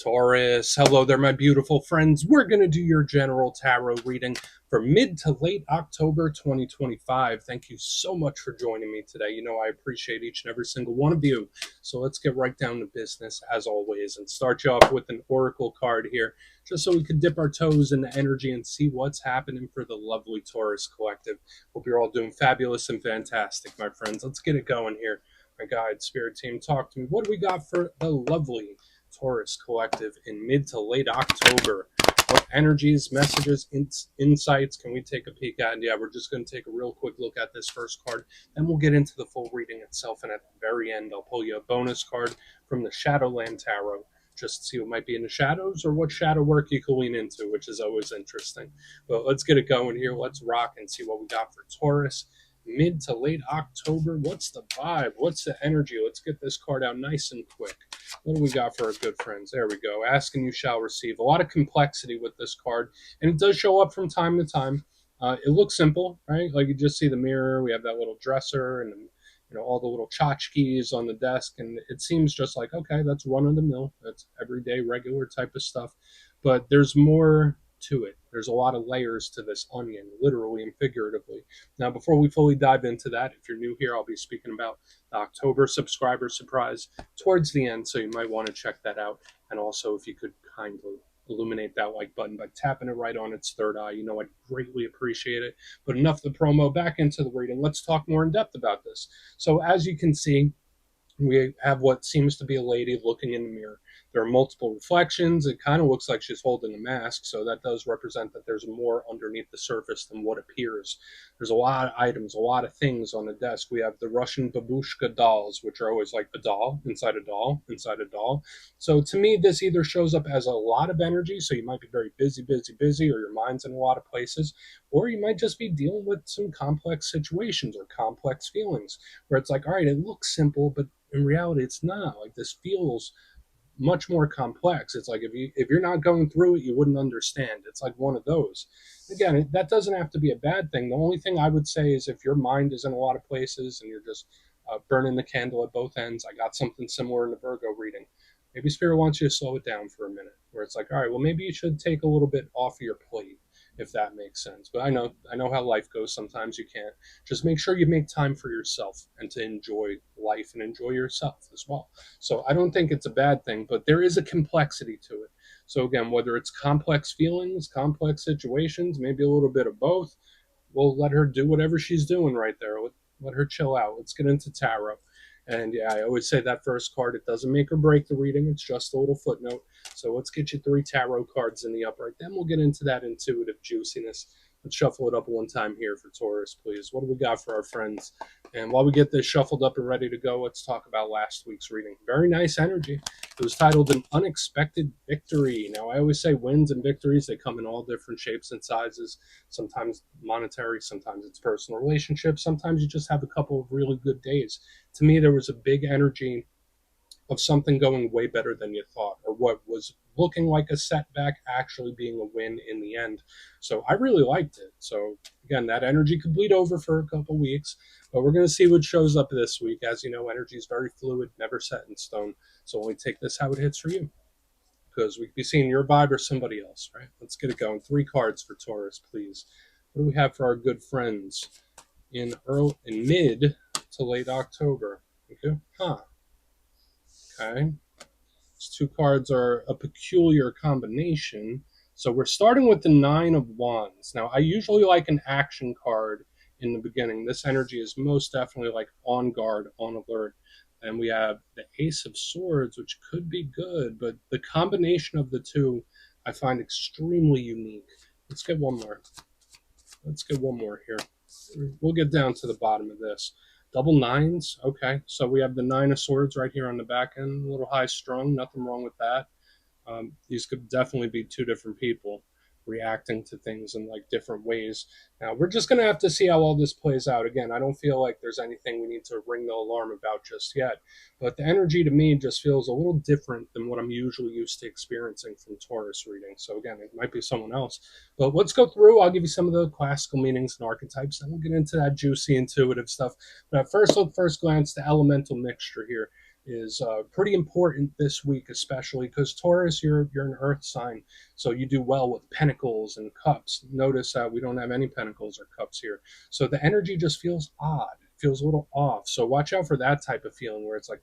Taurus, hello there, my beautiful friends. We're going to do your general tarot reading for mid to late October 2025. Thank you so much for joining me today. You know, I appreciate each and every single one of you. So let's get right down to business, as always, and start you off with an oracle card here, just so we can dip our toes in the energy and see what's happening for the lovely Taurus collective. Hope you're all doing fabulous and fantastic, my friends. Let's get it going here. My guide, spirit team, talk to me. What do we got for the lovely Taurus collective in mid to late October? What energies, messages, insights can we take a peek at? And yeah, we're just going to take a real quick look at this first card. Then we'll get into the full reading itself. And at the very end, I'll pull you a bonus card from the Shadowland Tarot, just to see what might be in the shadows or what shadow work you can lean into, which is always interesting. But let's get it going here. Let's rock and see what we got for Taurus mid to late October. What's the vibe? What's the energy? Let's get this card out nice and quick. What do we got for our good friends? There we go. Ask and you shall receive. A lot of complexity with this card, and it does show up from time to time. It looks simple, right? Like you just see the mirror. We have that little dresser and all the little tchotchkes on the desk, and it seems just like, okay, that's run of the mill. That's everyday, regular type of stuff. But there's more to it. There's a lot of layers to this onion, literally and figuratively. Now, before we fully dive into that, if you're new here, I'll be speaking about the October subscriber surprise towards the end, so you might want to check that out. And also, if you could kindly illuminate that like button by tapping it right on its third eye, I'd greatly appreciate it. But enough of the promo, back into the reading. Let's talk more in depth about this. So as you can see, we have what seems to be a lady looking in the mirror. There are multiple reflections. It kind of looks like she's holding a mask, so that does represent that there's more underneath the surface than what appears. There's a lot of items, a lot of things on the desk. We have the Russian babushka dolls, which are always like a doll, inside a doll, inside a doll. So to me, this either shows up as a lot of energy, so you might be very busy, or your mind's in a lot of places, or you might just be dealing with some complex situations or complex feelings, where it's like, all right, it looks simple, but in reality, it's not. Like, this feels much more complex. It's like if you're not going through it, you wouldn't understand. It's like one of those. Again, that doesn't have to be a bad thing. The only thing I would say is if your mind is in a lot of places and you're just burning the candle at both ends. I got something similar in the Virgo reading. Maybe Spirit wants you to slow it down for a minute, where it's like, all right, well, maybe you should take a little bit off of your plate, if that makes sense. But I know how life goes. Sometimes you can't. Just make sure you make time for yourself and to enjoy life and enjoy yourself as well. So I don't think it's a bad thing, but there is a complexity to it. So again, whether it's complex feelings, complex situations, maybe a little bit of both, we'll let her do whatever she's doing right there. Let her chill out. Let's get into tarot. And yeah, I always say that first card, it doesn't make or break the reading. It's just a little footnote. So let's get you 3 tarot cards in the upright. Then we'll get into that intuitive juiciness. Let's shuffle it up one time here for Taurus, please. What do we got for our friends? And while we get this shuffled up and ready to go, let's talk about last week's reading. Very nice energy. It was titled An Unexpected Victory. Now, I always say wins and victories, they come in all different shapes and sizes. Sometimes monetary, sometimes it's personal relationships. Sometimes you just have a couple of really good days. To me, there was a big energy of something going way better than you thought, or what was looking like a setback actually being a win in the end. So I really liked it. So again, that energy could bleed over for a couple weeks, but we're going to see what shows up this week. As you know, energy is very fluid, never set in stone. So only take this how it hits for you, because we could be seeing your vibe or somebody else, right? Let's get it going. 3 cards for Taurus, please. What do we have for our good friends in mid to late October? Okay. Okay. These 2 cards are a peculiar combination. So we're starting with the 9 of Wands. Now, I usually like an action card in the beginning. This energy is most definitely like on guard, on alert. And we have the Ace of Swords, which could be good, but the combination of the 2 I find extremely unique. Let's get one more. Here. We'll get down to the bottom of this. Double 9s. Okay, so we have the 9 of Swords right here on the back end. A little high strung. Nothing wrong with that. These could definitely be 2 different people reacting to things in like different ways. Now, we're just going to have to see how all this plays out. Again, I don't feel like there's anything we need to ring the alarm about just yet, but the energy to me just feels a little different than what I'm usually used to experiencing from Taurus reading. So again, it might be someone else, but let's go through. I'll give you some of the classical meanings and archetypes, and we'll get into that juicy intuitive stuff. But at first glance, the elemental mixture here is pretty important this week, especially because Taurus, you're an Earth sign, so you do well with pentacles and cups. Notice that we don't have any pentacles or cups here, so the energy just feels odd. It feels a little off. So watch out for that type of feeling where it's like,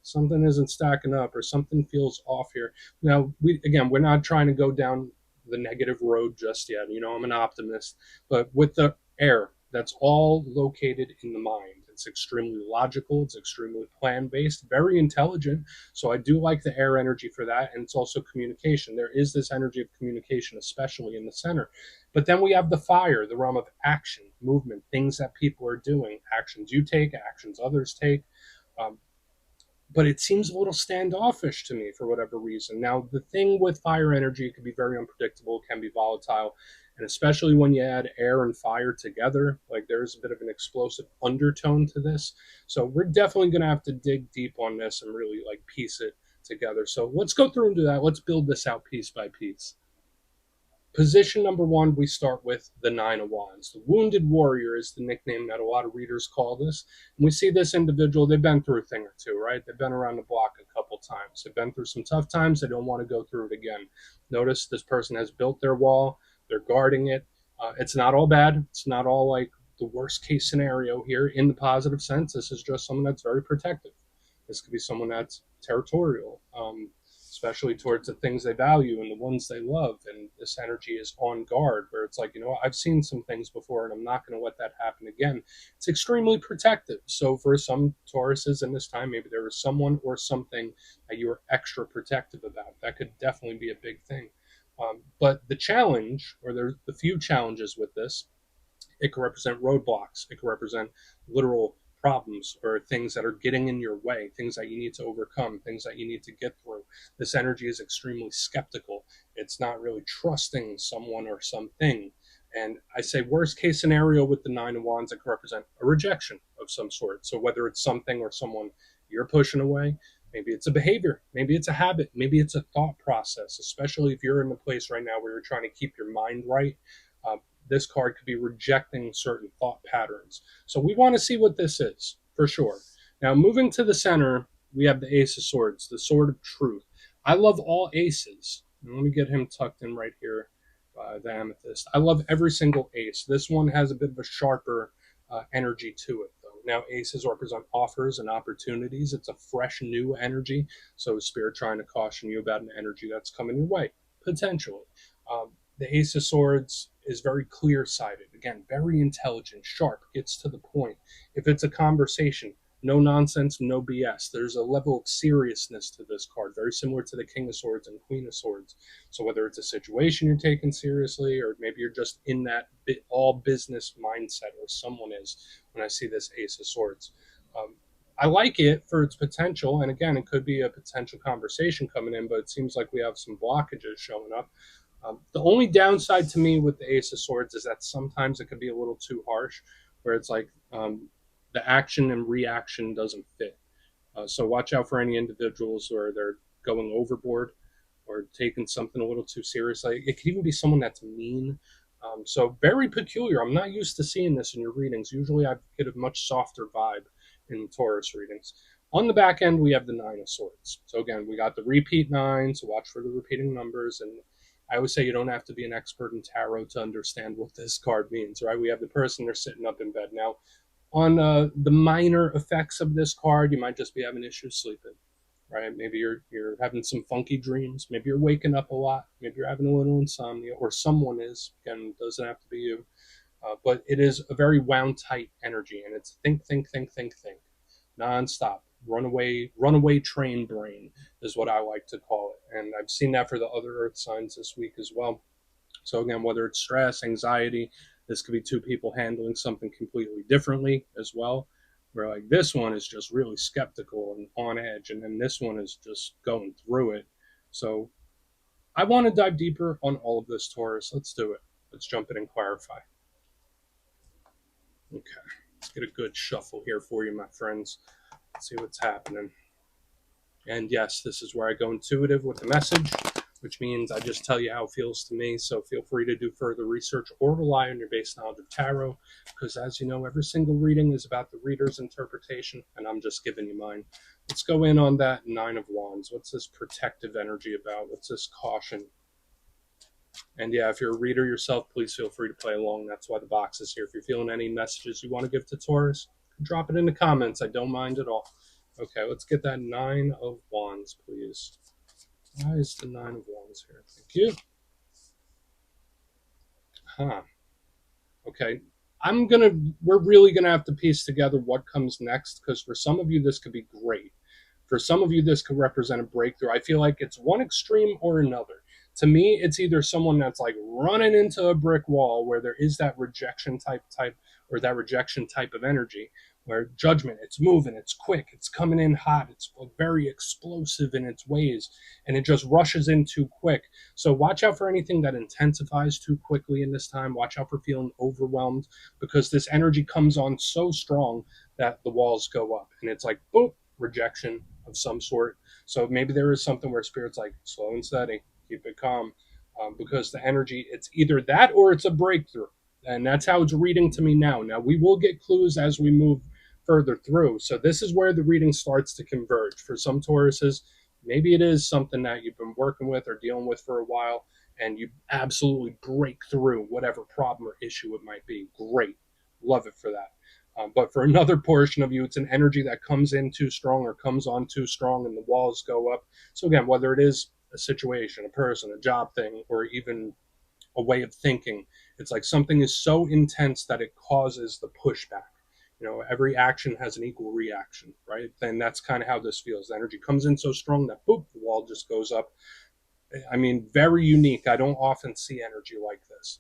something isn't stacking up or something feels off here. Now, we're not trying to go down the negative road just yet. I'm an optimist, but with the air, that's all located in the mind. It's extremely logical, it's extremely plan based, very intelligent. So I do like the air energy for that. And it's also communication. There is this energy of communication, especially in the center. But then we have the fire, the realm of action, movement, things that people are doing, actions you take, actions others take. Um, but it seems a little standoffish to me for whatever reason. Now, the thing with fire energy, it can be very unpredictable, it can be volatile, and especially when you add air and fire together, like there's a bit of an explosive undertone to this. So we're definitely going to have to dig deep on this and really like piece it together. So let's go through and do that. Let's build this out piece by piece. Position number one, we start with the Nine of Wands. The Wounded Warrior is the nickname that a lot of readers call this. And we see this individual, they've been through a thing or two, right? They've been around the block a couple times. They've been through some tough times. They don't want to go through it again. Notice this person has built their wall. They're guarding it. It's not all bad. It's not all like the worst case scenario here in the positive sense. This is just someone that's very protective. This could be someone that's territorial. Especially towards the things they value and the ones they love. And this energy is on guard, where it's like, I've seen some things before and I'm not going to let that happen again. It's extremely protective. So for some Tauruses in this time, maybe there was someone or something that you were extra protective about. That could definitely be a big thing. But the challenge, or there's the few challenges with this, it can represent roadblocks. It can represent literal problems or things that are getting in your way, things that you need to overcome, things that you need to get through. This energy is extremely skeptical. It's not really trusting someone or something. And I say worst case scenario with the Nine of Wands, it can represent a rejection of some sort. So whether it's something or someone you're pushing away, maybe it's a behavior, maybe it's a habit, maybe it's a thought process, especially if you're in a place right now where you're trying to keep your mind right. This card could be rejecting certain thought patterns. So we want to see what this is, for sure. Now, moving to the center, we have the Ace of Swords, the Sword of Truth. I love all aces. Let me get him tucked in right here by the amethyst. I love every single ace. This one has a bit of a sharper energy to it, though. Now, aces represent offers and opportunities. It's a fresh, new energy. So, Spirit trying to caution you about an energy that's coming your way, potentially. The Ace of Swords is very clear sighted. Again, very intelligent, sharp, gets to the point. If it's a conversation, no nonsense, no BS. There's a level of seriousness to this card, very similar to the King of Swords and Queen of Swords. So whether it's a situation you're taking seriously, or maybe you're just in that all business mindset, or someone is, when I see this Ace of Swords. I like it for its potential, and again, it could be a potential conversation coming in, but it seems like we have some blockages showing up. The only downside to me with the Ace of Swords is that sometimes it could be a little too harsh, where it's like the action and reaction doesn't fit. So watch out for any individuals where they're going overboard or taking something a little too seriously. It could even be someone that's mean. So very peculiar. I'm not used to seeing this in your readings. Usually I get a much softer vibe in Taurus readings. On the back end, we have the Nine of Swords. So again, we got the repeat nine, so watch for the repeating numbers. And I always say you don't have to be an expert in tarot to understand what this card means, right? We have the person, they're sitting up in bed. Now, on the minor effects of this card, you might just be having issues sleeping, right? Maybe you're having some funky dreams. Maybe you're waking up a lot. Maybe you're having a little insomnia, or someone is. Again, it doesn't have to be you. But it is a very wound tight energy, and it's think, think, think, think, think, nonstop. Runaway train brain is what I like to call it. And I've seen that for the other earth signs this week as well. So again, whether it's stress, anxiety, this could be two people handling something completely differently as well. Where like this one is just really skeptical and on edge, and then this one is just going through it. So I want to dive deeper on all of this, Taurus. Let's do it. Let's jump in and clarify. Okay, let's get a good shuffle here for you, my friends. Let's see what's happening. And yes, this is where I go intuitive with the message, which means I just tell you how it feels to me. So feel free to do further research or rely on your base knowledge of tarot, because as you know, every single reading is about the reader's interpretation, and I'm just giving you mine. Let's go in on that Nine of Wands. What's this protective energy about? What's this caution? And yeah, if you're a reader yourself, please feel free to play along. That's why the box is here. If you're feeling any messages you want to give to Taurus, drop it in the comments. I don't mind at all. Okay, let's get that Nine of Wands, please. Why is the Nine of Wands here? Thank you. Huh. Okay. We're really gonna have to piece together what comes next, because for some of you, this could be great. For some of you, this could represent a breakthrough. I feel like it's one extreme or another. To me, it's either someone that's like running into a brick wall where there is that or that rejection type of energy, where judgment, it's moving, it's quick, it's coming in hot, it's very explosive in its ways, and it just rushes in too quick. So watch out for anything that intensifies too quickly in this time. Watch out for feeling overwhelmed, because this energy comes on so strong that the walls go up and it's like, boom, rejection of some sort. So maybe there is something where spirit's like, slow and steady, keep it calm, because the energy, it's either that or it's a breakthrough. And that's how it's reading to me now. Now, we will get clues as we move further through. So this is where the reading starts to converge. For some Tauruses, maybe it is something that you've been working with or dealing with for a while, and you absolutely break through whatever problem or issue it might be. Great. Love it for that. But for another portion of you, it's an energy that comes in too strong or comes on too strong and the walls go up. So, again, whether it is a situation, a person, a job thing, or even a way of thinking, it's like something is so intense that it causes the pushback. Every action has an equal reaction, right? And that's kind of how this feels. The energy comes in so strong that, boop, the wall just goes up. I mean, very unique. I don't often see energy like this.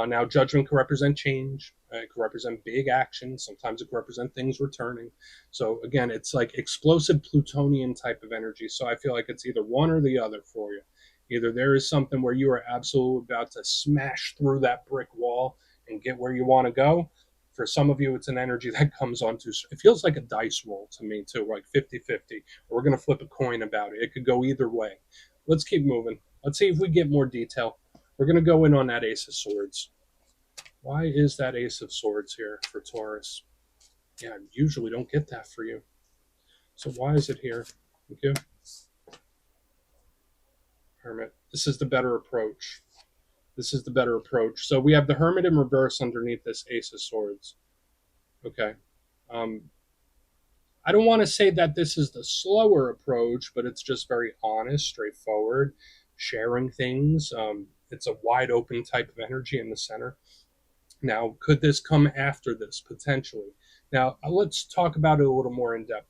Now, judgment can represent change. It can represent big action. Sometimes it can represent things returning. So again, it's like explosive plutonian type of energy. So I feel like it's either one or the other for you. Either there is something where you are absolutely about to smash through that brick wall and get where you want to go. For some of you, it's an energy that comes onto, it feels like a dice roll to me too, like 50-50. We're going to flip a coin about it. It could go either way. Let's keep moving. Let's see if we get more detail. We're going to go in on that Ace of Swords. Why is that Ace of Swords here for Taurus? Yeah, I usually don't get that for you. So why is it here? Thank you. Hermit. This is the better approach. This is the better approach. So we have the Hermit in reverse underneath this Ace of Swords. Okay. I don't want to say that this is the slower approach, but it's just very honest, straightforward, sharing things. It's a wide open type of energy in the center. Now, could this come after this potentially? Now, let's talk about it a little more in depth.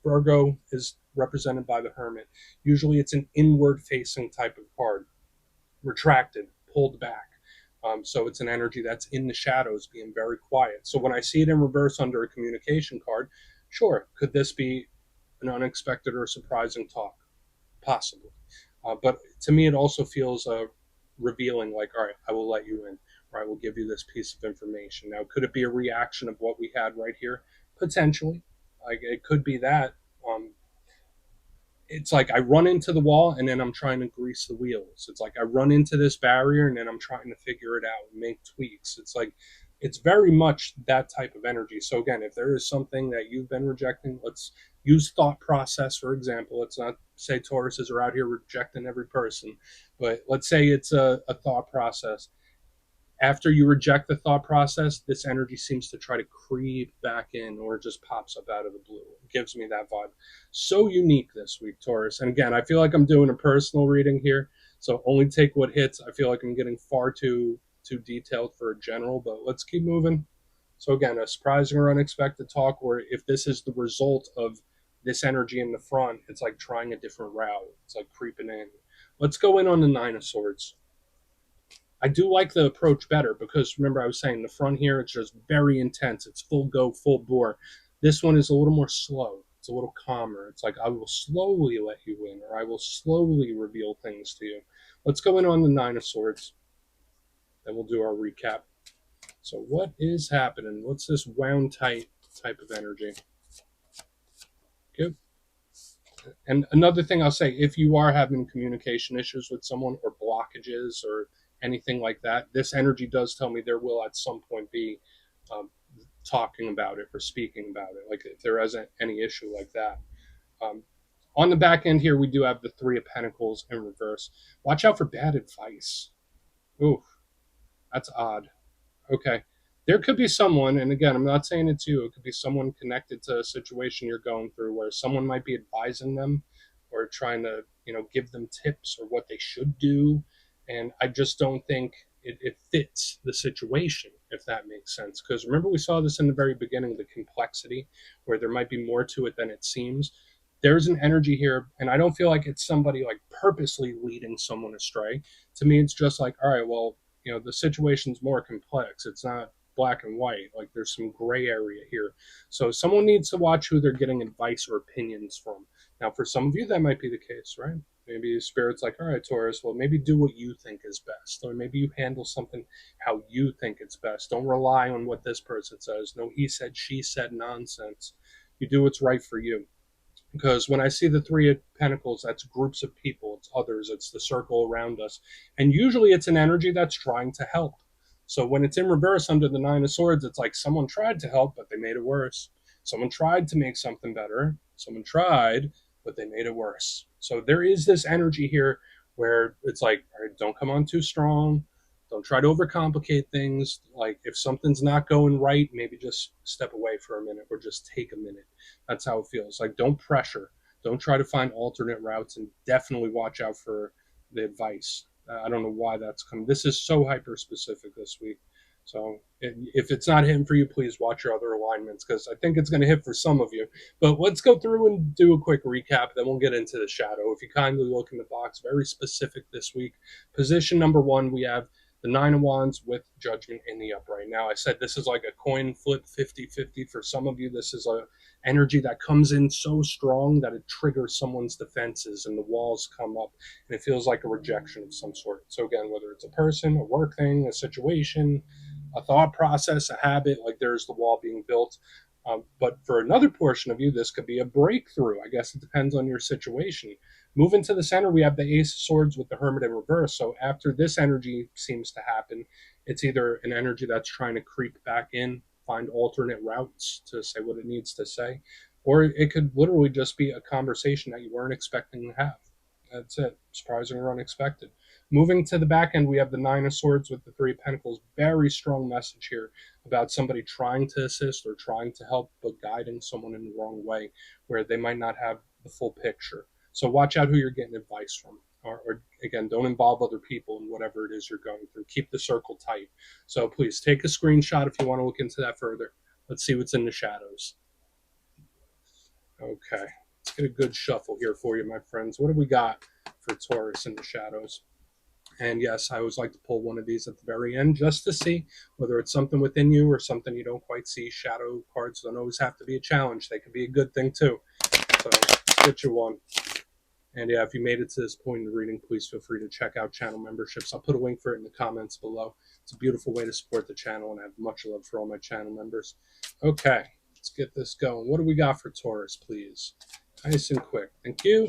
Virgo is represented by the Hermit. Usually, it's an inward facing type of card, retracted, pulled back. So it's an energy that's in the shadows, being very quiet. So when I see it in reverse under a communication card, sure, could this be an unexpected or surprising talk? Possibly. But to me, it also feels revealing, like, all right, I will let you in, or I will give you this piece of information. Now, could it be a reaction of what we had right here? Potentially. Like, it could be that. It's like I run into the wall and then I'm trying to grease the wheels. It's like I run into this barrier and then I'm trying to figure it out and make tweaks. It's like it's very much that type of energy. So again, if there is something that you've been rejecting, let's use thought process for example. Let's not say Tauruses are out here rejecting every person, but let's say it's a thought process. After you reject the thought process, this energy seems to try to creep back in or it just pops up out of the blue. It gives me that vibe. So unique this week, Taurus. And again, I feel like I'm doing a personal reading here, so only take what hits. I feel like I'm getting far too detailed for a general, but let's keep moving. So again, a surprising or unexpected talk, or if this is the result of this energy in the front, it's like trying a different route. It's like creeping in. Let's go in on the Nine of Swords. I do like the approach better because remember I was saying the front here, it's just very intense. It's full go, full bore. This one is a little more slow. It's a little calmer. It's like I will slowly let you in, or I will slowly reveal things to you. Let's go in on the Nine of Swords. Then we'll do our recap. So what is happening? What's this wound tight type of energy? Good. And another thing I'll say, if you are having communication issues with someone or blockages or anything like that, this energy does tell me there will at some point be talking about it or speaking about it, like if there isn't any issue like that. Um, on the back end here, we do have the Three of Pentacles in reverse. Watch out for bad advice. Ooh, that's odd. Okay. There could be someone, and again, I'm not saying it's you, it could be someone connected to a situation you're going through where someone might be advising them or trying to, give them tips or what they should do. And I just don't think it fits the situation, if that makes sense. Because remember, we saw this in the very beginning, the complexity, where there might be more to it than it seems. There's an energy here, and I don't feel like it's somebody like purposely leading someone astray. To me, it's just like, all right, well, the situation's more complex. It's not black and white. Like there's some gray area here. So someone needs to watch who they're getting advice or opinions from. Now, for some of you, that might be the case, right? Maybe Spirit's like, all right, Taurus, well, maybe do what you think is best. Or maybe you handle something how you think it's best. Don't rely on what this person says. No, he said, she said nonsense. You do what's right for you. Because when I see the Three of Pentacles, that's groups of people, it's others, it's the circle around us. And usually it's an energy that's trying to help. So when it's in reverse under the Nine of Swords, it's like someone tried to help, but they made it worse. Someone tried to make something better. Someone tried, but they made it worse. So there is this energy here where it's like, all right, don't come on too strong. Don't try to overcomplicate things. Like if something's not going right, maybe just step away for a minute or just take a minute. That's how it feels. Like don't pressure. Don't try to find alternate routes, and definitely watch out for the advice. I don't know why that's coming. This is so hyper specific this week. So if it's not hitting for you, please watch your other alignments because I think it's going to hit for some of you. But let's go through and do a quick recap. Then we'll get into the shadow. If you kindly look in the box, very specific this week. Position number one, we have the Nine of Wands with Judgment in the upright. Now, I said this is like a coin flip 50-50. For some of you, this is a energy that comes in so strong that it triggers someone's defenses and the walls come up and it feels like a rejection of some sort. So again, whether it's a person, a work thing, a situation, a thought process, a habit, like there's the wall being built. But for another portion of you, this could be a breakthrough. I guess it depends on your situation. Moving to the center, we have the Ace of Swords with the Hermit in reverse. So after this energy seems to happen, it's either an energy that's trying to creep back in, find alternate routes to say what it needs to say, or it could literally just be a conversation that you weren't expecting to have. That's it. Surprising or unexpected. Moving to the back end, we have the Nine of Swords with the Three of Pentacles. Very strong message here about somebody trying to assist or trying to help, but guiding someone in the wrong way where they might not have the full picture. So watch out who you're getting advice from. Or again, don't involve other people in whatever it is you're going through. Keep the circle tight. So please take a screenshot if you want to look into that further. Let's see what's in the shadows. Okay, let's get a good shuffle here for you, my friends. What do we got for Taurus in the shadows? And yes, I always like to pull one of these at the very end just to see whether it's something within you or something you don't quite see. Shadow cards don't always have to be a challenge. They can be a good thing too. So get you one. And yeah, if you made it to this point in the reading, please feel free to check out channel memberships. I'll put a link for it in the comments below. It's a beautiful way to support the channel, and I have much love for all my channel members. Okay, let's get this going. What do we got for Taurus, please? Nice and quick. Thank you.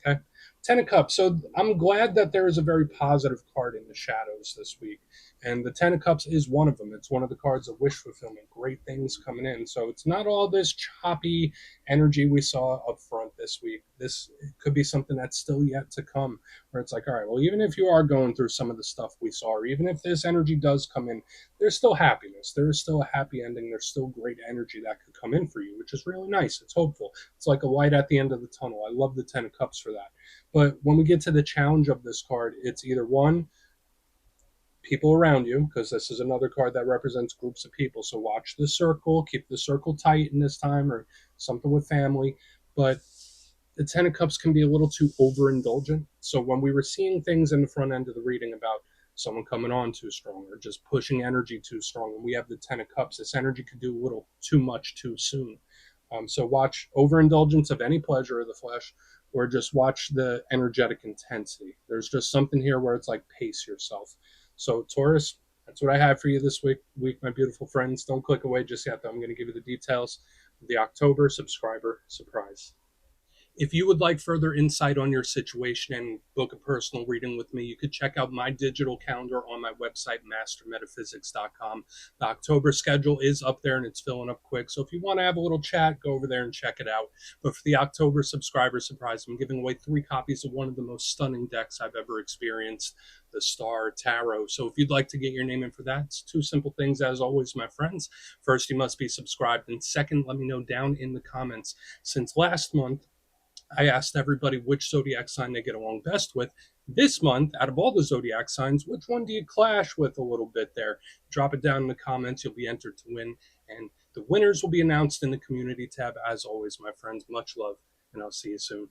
Okay. Ten of Cups. So I'm glad that there is a very positive card in the shadows this week. And the Ten of Cups is one of them. It's one of the cards of wish fulfillment, great things coming in. So it's not all this choppy energy we saw up front this week. This could be something that's still yet to come, where it's like, all right, well, even if you are going through some of the stuff we saw, or even if this energy does come in, there's still happiness. There is still a happy ending. There's still great energy that could come in for you, which is really nice. It's hopeful. It's like a light at the end of the tunnel. I love the Ten of Cups for that. But when we get to the challenge of this card, it's either one, people around you, because this is another card that represents groups of people. So watch the circle, keep the circle tight in this time, or something with family. But the Ten of Cups can be a little too overindulgent. So when we were seeing things in the front end of the reading about someone coming on too strong or just pushing energy too strong, and we have the Ten of Cups, this energy could do a little too much too soon. So watch overindulgence of any pleasure of the flesh, or just watch the energetic intensity. There's just something here where it's like pace yourself. So Taurus, that's what I have for you this week, my beautiful friends. Don't click away just yet, though. I'm going to give you the details of the October subscriber surprise. If you would like further insight on your situation and book a personal reading with me, you could check out my digital calendar on my website, mastermetaphysics.com. The October schedule is up there and it's filling up quick. So if you want to have a little chat, go over there and check it out. But for the October subscriber surprise, I'm giving away 3 copies of one of the most stunning decks I've ever experienced, the Star Tarot. So if you'd like to get your name in for that, it's 2 simple things as always, my friends. First, you must be subscribed. And second, let me know down in the comments. Since last month, I asked everybody which zodiac sign they get along best with. This month, out of all the zodiac signs, which one do you clash with a little bit there? Drop it down in the comments. You'll be entered to win. And the winners will be announced in the community tab. As always, my friends, much love, and I'll see you soon.